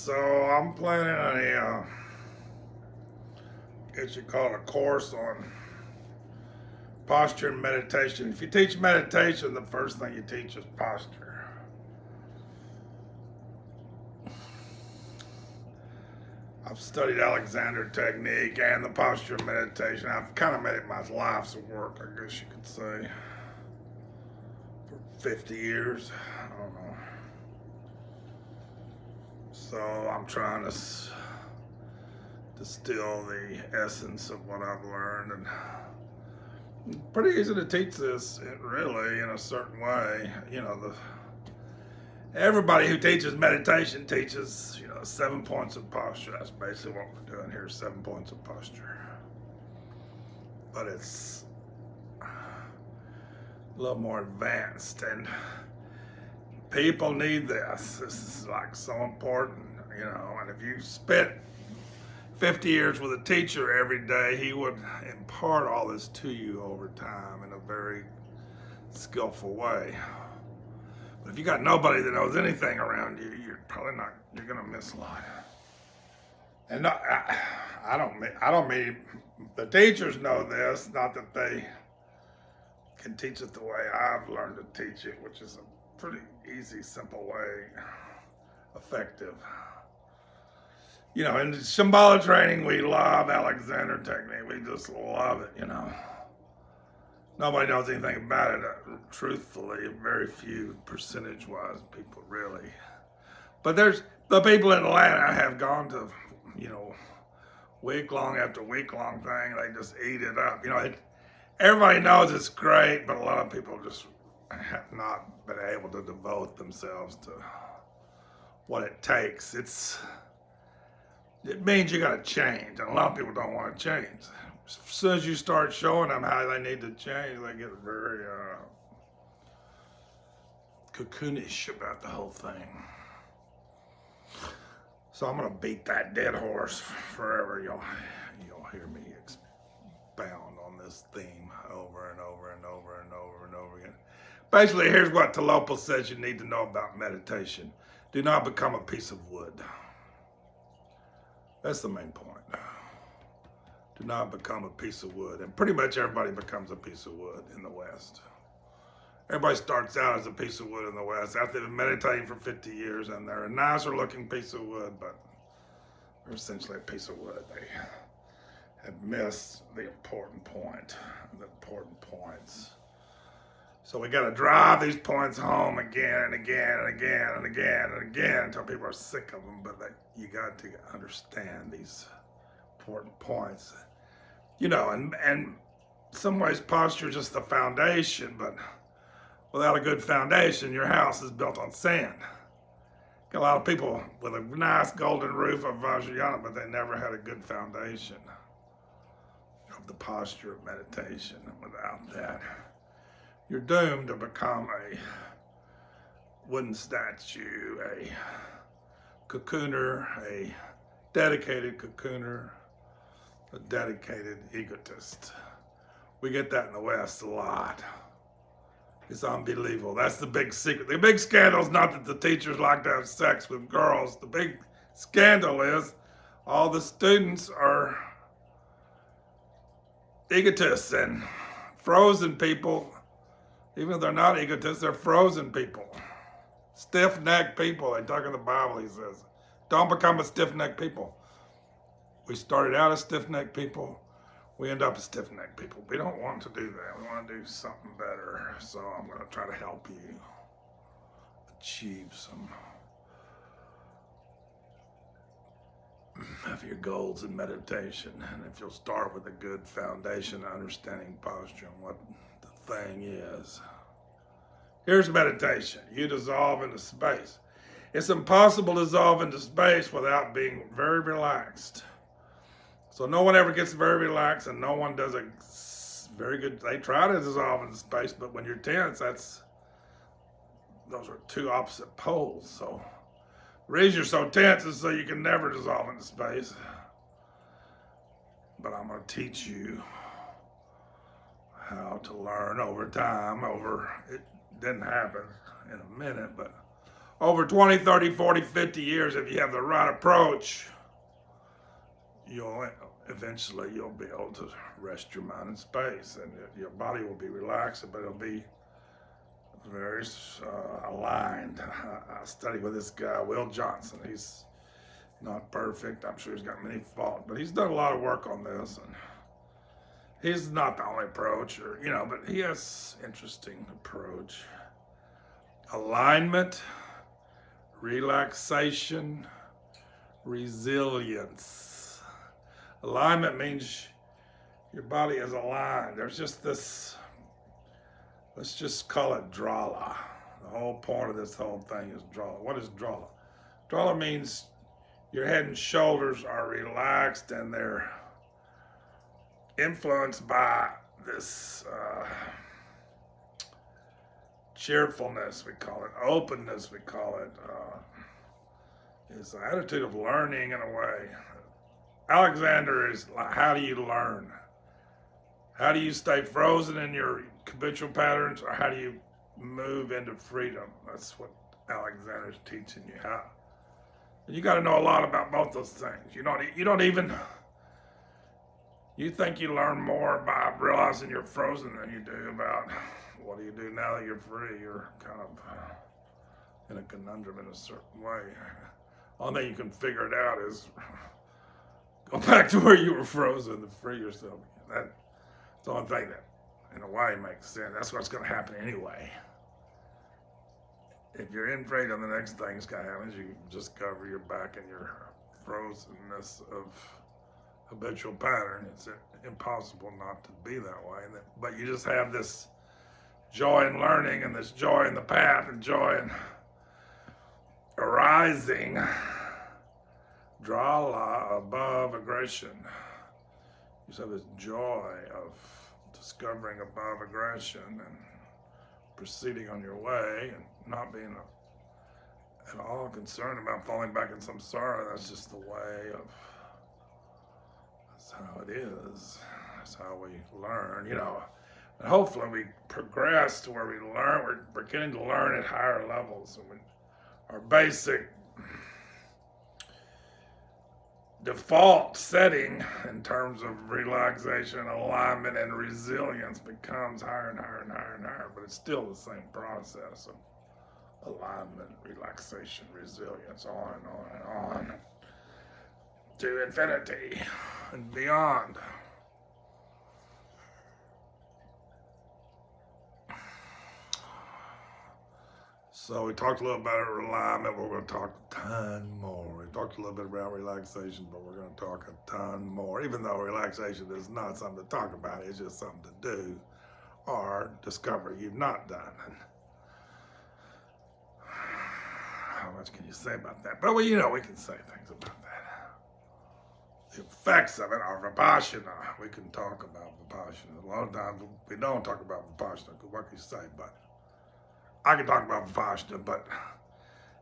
So I'm planning a, guess you call it a course on posture and meditation. If you teach meditation, the first thing you teach is posture. I've studied Alexander technique and the posture meditation. I've kind of made it my life's work, I guess you could say, for 50 years. I don't know. So I'm trying to distill the essence of what I've learned, and pretty easy to teach this, really, in a certain way. Everybody who teaches meditation teaches, 7 points of posture. That's basically what we're doing here, 7 points of posture. But it's a little more advanced, and people need this. This is like so important, and if you spent 50 years with a teacher every day, he would impart all this to you over time in a very skillful way. But if you got nobody that knows anything around you, you're gonna miss a lot. And I don't mean the teachers know this, not that they can teach it the way I've learned to teach it, which is a pretty easy, simple way, effective. In Shambhala training, we love Alexander technique. We just love it, Nobody knows anything about it, truthfully. Very few, percentage-wise, people really. But there's the people in Atlanta have gone to, week-long after week-long thing. They just eat it up. Everybody knows it's great, but a lot of people just have not been able to devote themselves to what it takes. It means you got to change, and a lot of people don't want to change. As soon as you start showing them how they need to change, they get very cocoonish about the whole thing. So I'm gonna beat that dead horse forever. You'll hear me expound on this theme over and over and over and over and over again. Basically, here's what Talopa says you need to know about meditation. Do not become a piece of wood. That's the main point. Do not become a piece of wood. And pretty much everybody becomes a piece of wood in the West. Everybody starts out as a piece of wood in the West after they've been meditating for 50 years, and they're a nicer looking piece of wood, but they're essentially a piece of wood. They have missed the important point, the important points. So we got to drive these points home again and again and again and again and again until people are sick of them. But you got to understand these important points. And in some ways posture is just the foundation, but without a good foundation, your house is built on sand. Got a lot of people with a nice golden roof of Vajrayana, but they never had a good foundation of the posture of meditation. And without that, you're doomed to become a wooden statue, a cocooner, a dedicated cocooner, a dedicated egotist. We get that in the West a lot. It's unbelievable. That's the big secret. The big scandal is not that the teachers like to have sex with girls. The big scandal is all the students are egotists and frozen people. Even if they're not egotists, they're frozen people. Stiff-necked people. They talk in the Bible, he says. Don't become a stiff-necked people. We started out as stiff-necked people. We end up as stiff-necked people. We don't want to do that. We want to do something better. So I'm going to try to help you achieve some of your goals in meditation. And if you'll start with a good foundation, understanding posture and what the thing is. Here's meditation. You dissolve into space. It's impossible to dissolve into space without being very relaxed. So no one ever gets very relaxed, and no one does a very good. They try to dissolve into space, but when you're tense, those are two opposite poles. So the reason you're so tense is so you can never dissolve into space. But I'm going to teach you how to learn over time. It didn't happen in a minute, but over 20, 30, 40, 50 years, if you have the right approach, eventually you'll be able to rest your mind in space, and your body will be relaxed, but it'll be very aligned. I studied with this guy, Will Johnson. He's not perfect. I'm sure he's got many faults, but he's done a lot of work on this, and he's not the only approach, but he has interesting approach. Alignment, relaxation, resilience. Alignment means your body is aligned. There's just this, let's just call it drala. The whole point of this whole thing is drala. What is drala? Drala means your head and shoulders are relaxed, and they're influenced by this cheerfulness, we call it, openness, we call it. It's an attitude of learning in a way. Alexander is like, how do you learn? How do you stay frozen in your habitual patterns, or how do you move into freedom? That's what Alexander's teaching you how. And you got to know a lot about both those things. You don't even. You think you learn more by realizing you're frozen than you do about what do you do now that you're free. You're kind of in a conundrum in a certain way. Only thing you can figure it out is go back to where you were frozen to free yourself. That's the only thing that, in a way, makes sense. That's what's going to happen anyway. If you're in freedom, the next thing that's going to happen is you discover you're back in your frozenness of habitual pattern. It's impossible not to be that way. But you just have this joy in learning, and this joy in the path, and joy in arising, drala, above aggression. You just have this joy of discovering above aggression and proceeding on your way, and not being at all concerned about falling back in samsara. That's just the way of, that's how it is. That's how we learn, And hopefully we progress to where we learn, we're beginning to learn at higher levels. And our basic default setting in terms of relaxation, alignment, and resilience becomes higher and higher and higher and higher, but it's still the same process of alignment, relaxation, resilience, on and on and on to infinity and beyond. So we talked a little about alignment, but we're going to talk a ton more. We talked a little bit about relaxation, but we're going to talk a ton more. Even though relaxation is not something to talk about, it's just something to do or discover you've not done. And how much can you say about that? But we can say things about that. The effects of it are vipassana. We can talk about vipassana. A lot of times we don't talk about vipassana, because what can you say? But I can talk about vipassana, but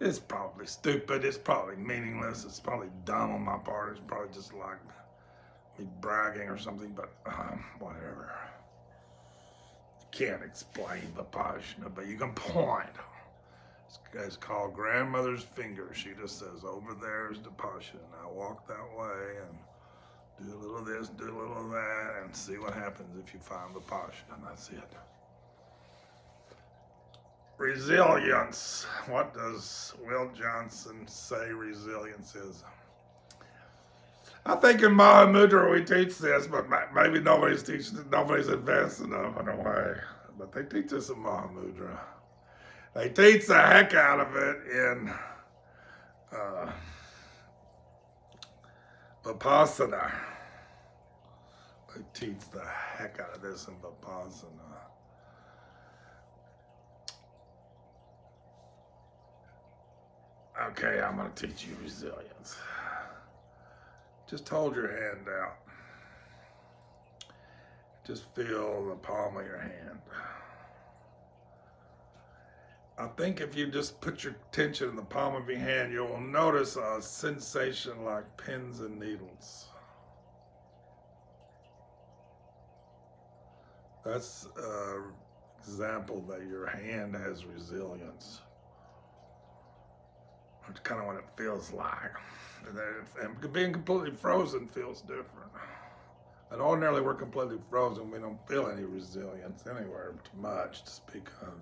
it's probably stupid. It's probably meaningless. It's probably dumb on my part. It's probably just like me bragging or something, but whatever. You can't explain vipassana, but you can point. It's called grandmother's finger. She just says, over there is vipassana. Now walk that way and do a little of this, do a little of that, and see what happens if you find vipassana. And that's it. Resilience. What does Will Johnson say resilience is? I think in Mahamudra we teach this, but maybe nobody's advanced enough in a way. But they teach us in Mahamudra. They teach the heck out of it in Vipassana. They teach the heck out of this in Vipassana. Okay, I'm going to teach you resilience. Just hold your hand out. Just feel the palm of your hand. I think if you just put your attention in the palm of your hand, you will notice a sensation like pins and needles. That's an example that your hand has resilience. That's kind of what it feels like. And being completely frozen feels different. And ordinarily we're completely frozen. We don't feel any resilience anywhere too much to speak of.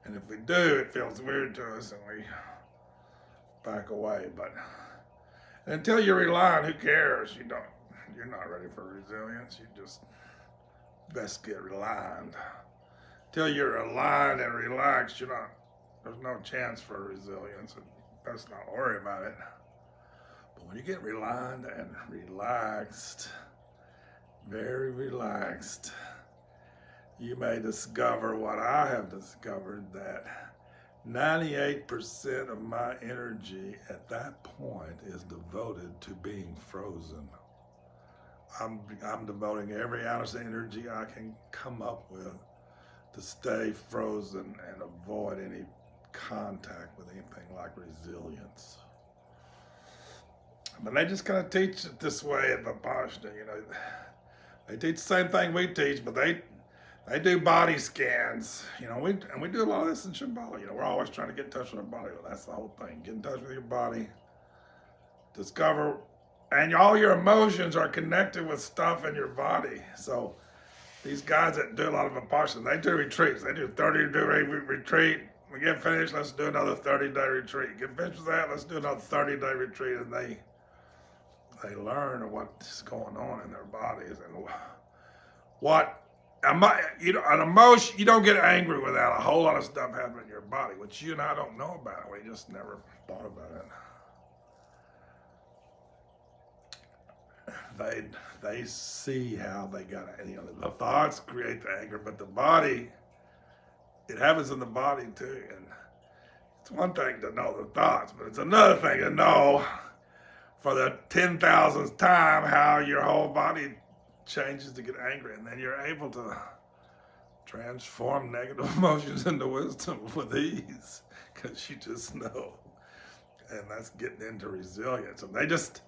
And if we do, it feels weird to us and we back away. But until you rely on, who cares? You're not ready for resilience. You just best get reliant. Till you're aligned and relaxed, there's no chance for resilience. Best not worry about it. But when you get reliant and relaxed, very relaxed, you may discover what I have discovered, that 98% of my energy at that point is devoted to being frozen. I'm devoting every ounce of energy I can come up with to stay frozen and avoid any contact with anything like resilience. But they just kind of teach it this way at Vipassana. They teach the same thing we teach, but they do body scans. We do a lot of this in Shambhala. We're always trying to get in touch with our body. Well, that's the whole thing. Get in touch with your body. Discover, and all your emotions are connected with stuff in your body. So these guys that do a lot of Vipassana, they do retreats. They do 30-day retreat. We get finished, let's do another 30-day retreat. Get finished with that, let's do another 30-day retreat. And they learn what's going on in their bodies and an emotion. You don't get angry without a whole lot of stuff happening in your body, which you and I don't know about. We just never thought about it. They see how they got it. The thoughts create the anger, but the body, it happens in the body too. And it's one thing to know the thoughts, but it's another thing to know for the 10,000th time how your whole body changes to get angry. And then you're able to transform negative emotions into wisdom with ease, because you just know. And that's getting into resilience. And they just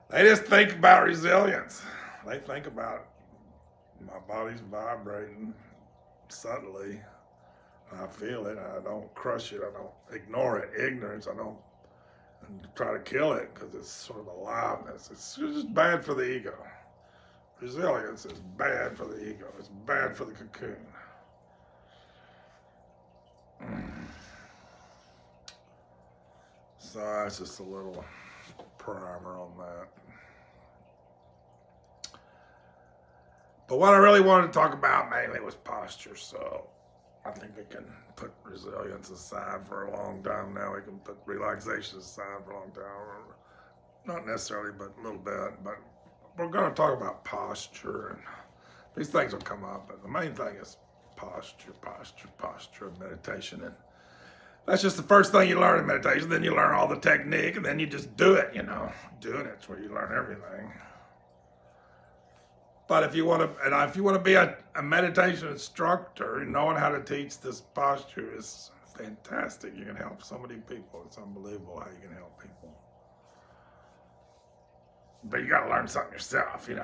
think about resilience. They think about, my body's vibrating subtly. I feel it. I don't crush it. I don't ignore it. Ignorance, I don't try to kill it, because it's sort of aliveness. It's just bad for the ego. Resilience is bad for the ego. It's bad for the cocoon. So that's just a little primer on that. But what I really wanted to talk about mainly was posture. So I think we can put resilience aside for a long time now. We can put relaxation aside for a long time. Not necessarily, but a little bit. But we're going to talk about posture. And these things will come up. But the main thing is posture of meditation. And that's just the first thing you learn in meditation. Then you learn all the technique, and then you just do it, Doing it's where you learn everything. But if you want to be a meditation instructor, knowing how to teach this posture is fantastic. You can help so many people. It's unbelievable how you can help people. But you got to learn something yourself, A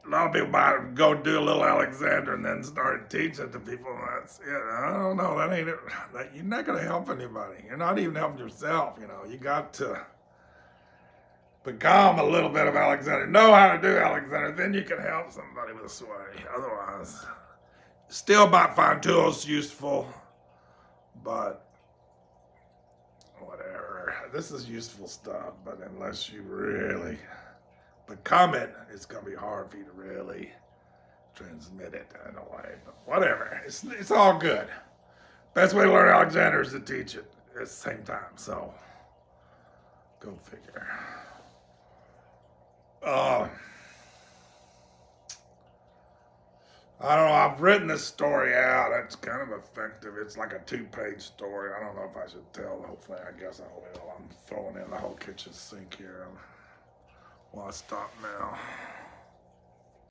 lot of people might go do a little Alexander and then start teaching to people. That's it. I don't know. That ain't it. You're not going to help anybody. You're not even helping yourself. You got to become a little bit of Alexander. Know how to do Alexander. Then you can help somebody with a sway. Otherwise, still might find tools useful, but whatever. This is useful stuff, but unless you really become it, it's going to be hard for you to really transmit it in a way. But whatever, it's all good. Best way to learn Alexander is to teach it at the same time. So go figure. I don't know, I've written this story out. It's kind of effective. It's like a 2-page story. I don't know if I should tell the whole thing. I guess I will. I'm throwing in the whole kitchen sink here. Well, I stop now.